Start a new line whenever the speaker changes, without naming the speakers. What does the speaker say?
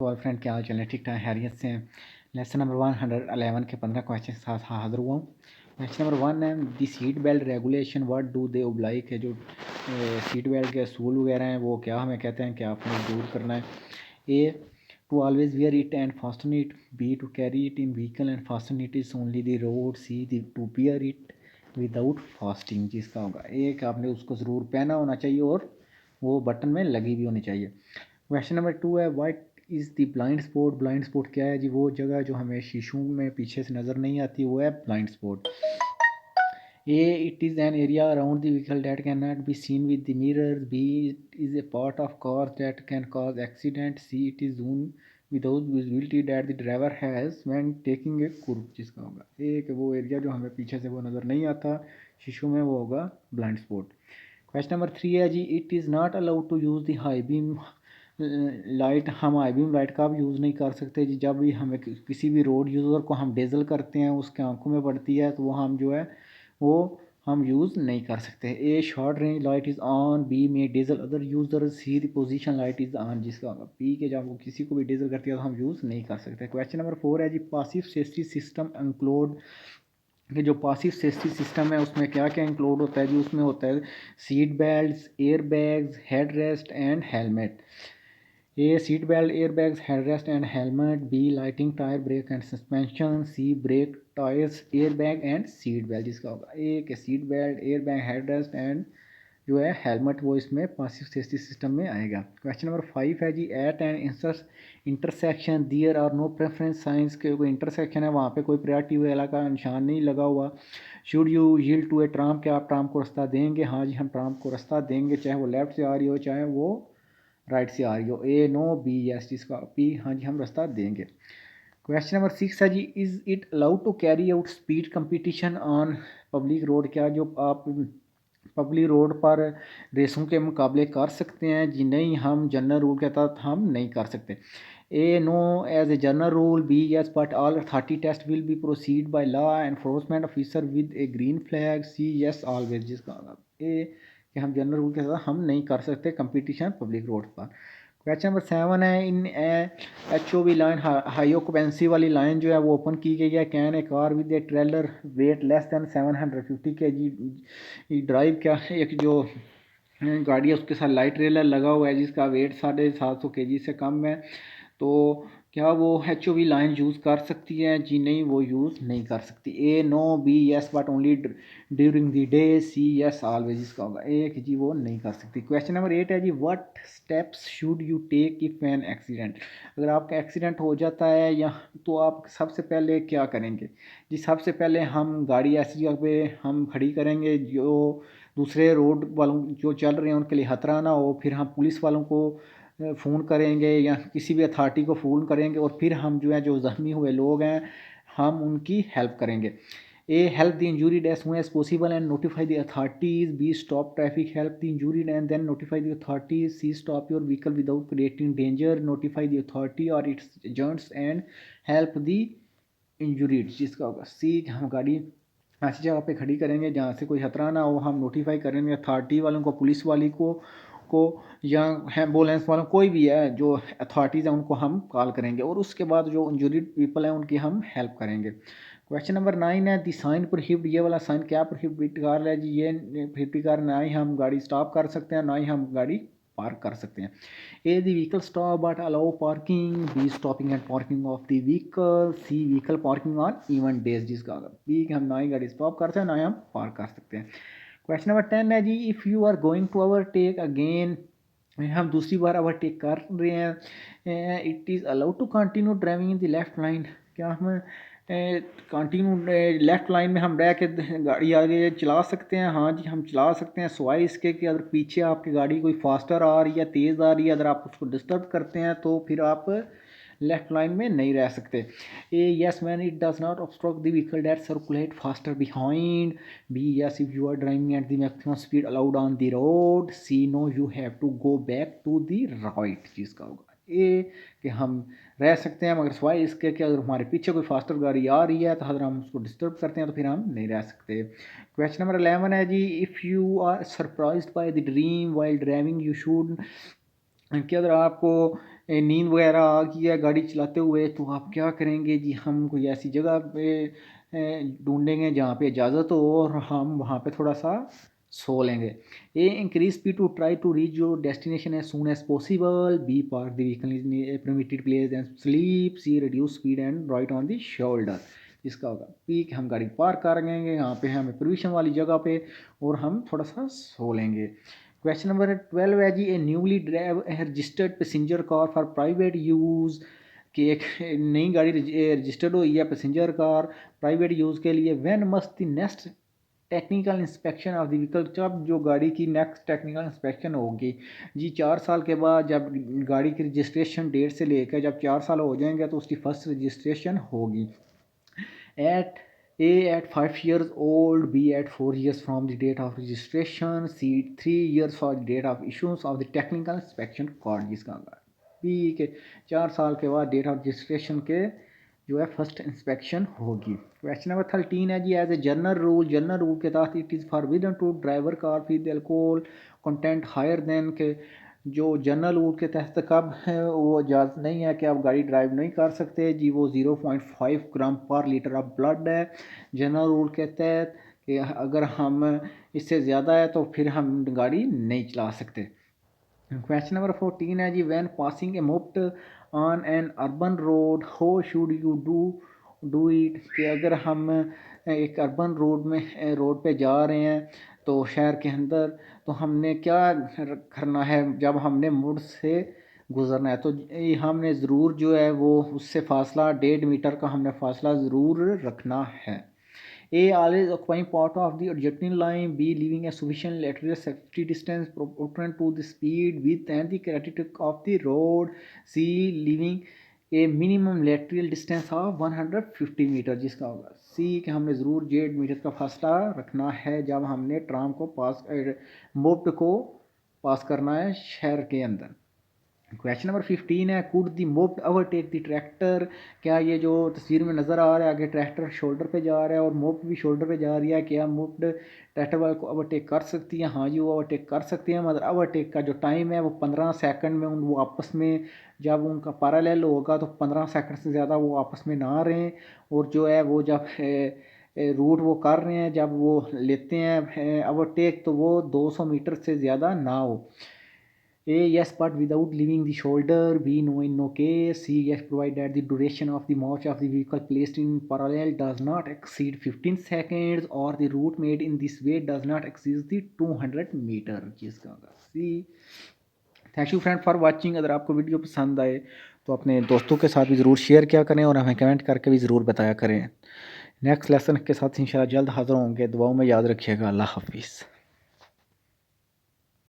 तो और फ्रेंड क्या हाल चाल है, ठीक ठाक हैरियत से हैं। लेसन नंबर 111 के 15 क्वेश्चन के साथ हाजिर हुआ हूँ। क्वेश्चन नंबर 1 है the seat belt regulation what do they oblige है। जो सीट बेल्ट के असूल वगैरह हैं वो क्या हमें कहते हैं, क्या आपने दूर करना है। A to always wear it and fasten it, B to carry it in vehicle and fasten it is only the road, C to bear it without fasting. जिसका होगा एक, आपने उसको ज़रूर पहना होना चाहिए और वो बटन में लगी भी होनी चाहिए। क्वेश्चन नंबर 2 है what is the blind spot. Blind spot क्या है जी, वो जगह जो हमें शीशों में पीछे से नज़र नहीं आती वो है blind spot. A it is an area around the vehicle that can not be seen with the mirror, B it is a part of car that can cause accident, C it is zone without visibility that the driver has when taking a curve. जिसका होगा एक, वो area जो हमें पीछे से वो नज़र नहीं आता शीशों में, वो होगा ब्लाइंड स्पॉट। क्वेश्चन नंबर 3 है जी it is not allowed to use the high beam light. हम आई बीम लाइट का भी यूज़ नहीं कर सकते जी। जब भी हमें किसी भी रोड यूज़र को हम डेजल करते हैं, उसके आंखों में पड़ती है, तो वो हम जो है वो हम यूज़ नहीं कर सकते। A short range light is on, B में dazzle other user, C the position light is on. जिसका होगा पी के, जब वो किसी को भी डेजल करती है तो हम यूज़ नहीं कर सकते। क्वेश्चन नंबर 4 है जी पासिव सेफ्टी सिस्टम इंक्लूड कि जो पासिव सेफ्टी सिस्टम है उसमें क्या क्या इंक्लूड होता है जी। उसमें होता है seat belt, air bags, head rest and helmet. A seat belt, air bags, head rest and helmet, B lighting, tyre, brake and suspension, C brake, tyres, air bag and seat belt. जिसका होगा A के seat belt, air bag, head rest and जो है helmet, वो इसमें passive safety system में आएगा। Question number 5 है जी at and intersection there are no preference signs के कोई इंटरसेक्शन है वहाँ पे कोई प्रायोरिटी वाला का निशान नहीं लगा हुआ। Should you yield to a tram, क्या आप ट्राम को रास्ता देंगे। हाँ जी, हम ट्राम को रास्ता देंगे, चाहे वो लेफ्ट से आ रही हो चाहे वो राइट से आ रही हो। A no, B yes. जिसका पी, हाँ जी हम रास्ता देंगे। क्वेश्चन नंबर 6 है जी is it allowed to carry out speed competition on public road. क्या जो आप पब्लिक रोड पर रेसों के मुकाबले कर सकते हैं जी। नहीं, हम जनरल रूल के तहत हम नहीं कर सकते। A no as a general rule, B yes but all authority test will be proceed by law enforcement officer with a green flag, C yes always. जिसका ए कि हम जनरल रूल के तहत हम नहीं कर सकते कंपटीशन पब्लिक रोड पर। क्वेश्चन नंबर 7 है in H O V line, high occupancy वाली लाइन जो है वो ओपन की गई है। Can a car with a trailer weight less than 750 K G drive, क्या एक जो गाड़ी है उसके साथ लाइट ट्रेलर लगा हुआ है जिसका वेट 750 के जी से कम है, तो क्या वो H O V line use कर सकती है जी। नहीं, वो यूज़ नहीं कर सकती। A no, B yes but only during the day, C yes always. इसका होगा ए कि जी वो नहीं कर सकती। क्वेश्चन नंबर 8 है जी what steps should you take if an accident. अगर आपका एक्सीडेंट हो जाता है या तो आप सबसे पहले क्या करेंगे जी। सबसे पहले हम गाड़ी ऐसी जगह पे हम खड़ी करेंगे जो दूसरे रोड वालों जो चल रहे हैं उनके लिए खतरा ना हो। फिर हम पुलिस वालों को फ़ोन करेंगे या किसी भी अथॉरिटी को फ़ोन करेंगे और फिर हम जो है जो ज़ख्मी हुए लोग हैं हम उनकी हेल्प करेंगे। A help the injured as soon as possible and notify the authorities, B stop traffic, help the injured and then notify the authorities, C stop your vehicle without creating danger, notify the authority और its agents and help the injured. जिसका होगा सी, हम गाड़ी ऐसी जगह पे खड़ी करेंगे जहाँ से कोई खतरा ना हो। हम नोटिफाई करेंगे अथॉरिटी वालों को, पुलिस वाली को या एम्बुलेंस वालों, कोई भी है जो अथॉरिटीज़ हैं उनको हम कॉल करेंगे और उसके बाद जो इंजूरीड पीपल हैं उनकी हम हेल्प करेंगे। क्वेश्चन नंबर 9 है दी साइन प्रोहिबिट, ये वाला साइन क्या प्रोहिबिट कर रहा है जी। ये प्रोहिबिट कर, ना ही हम गाड़ी स्टॉप कर सकते हैं ना ही हम गाड़ी पार्क कर सकते हैं। A the vehicle stop but allow parking, B stopping and parking of the vehicle, C vehicle parking on even days। जिसका B कि हम ना ही गाड़ी स्टॉप करते हैं ना ही हम पार्क कर सकते हैं। क्वेश्चन नंबर 10 है जी if you are going to overtake again, हम दूसरी बार ओवरटेक कर रहे हैं, it is allowed to continue driving in the left line. क्या हम कंटिन्यू लेफ्ट लाइन में हम रह के गाड़ी आगे चला सकते हैं। हाँ जी, हम चला सकते हैं सिवाय इसके कि अगर पीछे आपकी गाड़ी कोई फास्टर आ रही है, तेज़ आ रही है, अगर आप उसको डिस्टर्ब करते हैं तो फिर आप लेफ्ट लाइन में नहीं रह सकते। A yes man it does not obstruct the vehicle that circulate faster behind, B yes if you are driving at the maximum speed allowed on the road, C no you have to go back to the right. जिसका होगा ए कि हम रह सकते हैं मगर सिवाय इसके कि अगर हमारे पीछे कोई फास्टर गाड़ी आ रही है तो अगर हम उसको डिस्टर्ब करते हैं तो फिर हम नहीं रह सकते। क्वेश्चन नंबर 11 है जी if you are surprised by the dream while driving you should कि अगर आपको नींद वगैरह आ गई है गाड़ी चलाते हुए तो आप क्या करेंगे जी, हम कोई ऐसी जगह पे ढूंढेंगे जहाँ पे इजाज़त हो और हम वहाँ पे थोड़ा सा सो लेंगे। A increase speed to try to reach your destination as soon as possible. B park the vehicle in a permitted place and sleep. C reduce speed and right on the shoulder. इसका होगा P कि हम गाड़ी park कर लेंगे यहाँ पे हमें परमिशन वाली जगह पे और हम थोड़ा सा सो लेंगे। क्वेश्चन नंबर 12 है जी, A newly registered passenger car for private use. कि एक नई गाड़ी रजिस्टर्ड हुई है पैसेंजर कार प्राइवेट यूज़ के लिए। When must the next technical inspection of the vehicle. जब जो गाड़ी की नेक्स्ट टेक्निकल इंस्पेक्शन होगी जी 4 साल के बाद, जब गाड़ी की रजिस्ट्रेशन डेट से लेकर जब 4 साल हो जाएंगे तो उसकी फर्स्ट रजिस्ट्रेशन होगी। at A at 5 years old, B at 4 years from the date of registration, C 3 years for the date of issuance of the technical inspection card जिसका होगा B के 4 साल के बाद डेट ऑफ रजिस्ट्रेशन के जो है फर्स्ट इंस्पेक्शन होगी। क्वेश्चन नंबर 13 है जी, एज ए जनरल रूल के तहत it is forbidden to driver car with alcohol content higher than के। जो जनरल रूल के तहत कब है वो इजाज़त नहीं है कि आप गाड़ी ड्राइव नहीं कर सकते जी, वो 0.5 ग्राम पर लीटर ऑफ ब्लड है जनरल रूल के तहत। कि अगर हम इससे ज़्यादा है तो फिर हम गाड़ी नहीं चला सकते। क्वेश्चन नंबर 14 है जी, van passing a moped on an urban road how should you do it. कि अगर हम एक अर्बन रोड पे जा रहे हैं तो शहर के अंदर, तो हमने क्या करना है जब हमने मुड़ से गुज़रना है तो हमने ज़रूर जो है वो उससे फासला 1.5 मीटर का हमने फासला ज़रूर रखना है। A always occupying part of the adjacent line. B leaving a sufficient lateral safety distance proportional to the speed, width and the characteristic of the road. C leaving a minimum lateral distance of 150 metre जिसका होगा C कि हमने ज़रूर 1.5 metre का फासला रखना है जब हमने ट्राम को मोप्ड को पास करना है शहर के अंदर। क्वेश्चन नंबर 15 है, could the moped overtake the tractor. क्या ये जो तस्वीर में नज़र आ रहा है आगे ट्रैक्टर शोल्डर पे जा रहा है और मोप्ड भी शोल्डर पे जा रही है, क्या मोप्ड ट्रैक्टर वाले को ओवरटेक कर सकती है? हाँ जी, वो ओवरटेक कर सकती है, मगर ओवरटेक का जो टाइम है वो 15 सेकंड में वो आपस में जब उनका पैरेलल होगा तो 15 सेकंड से ज़्यादा वो आपस में ना रहें। और जो है वो जब रूट वो कर रहे हैं जब वो लेते हैं ओवरटेक तो वो 200 मीटर से ज़्यादा ना हो। A yes but without leaving the shoulder. B no in no case. C yes provided that the duration of the march of the vehicle placed in parallel does not exceed 15 seconds or the route made in this way does not exceed the 200 meter जिसका होगा C। Thank you friend for watching. अगर आपको video पसंद आए तो अपने दोस्तों के साथ भी ज़रूर शेयर किया करें और हमें कमेंट करके भी ज़रूर बताया करें। नेक्स्ट लेसन के साथ इंशाल्लाह जल्द हाज़िर होंगे। दुआओं में याद रखिएगा। अल्लाह हाफिज़।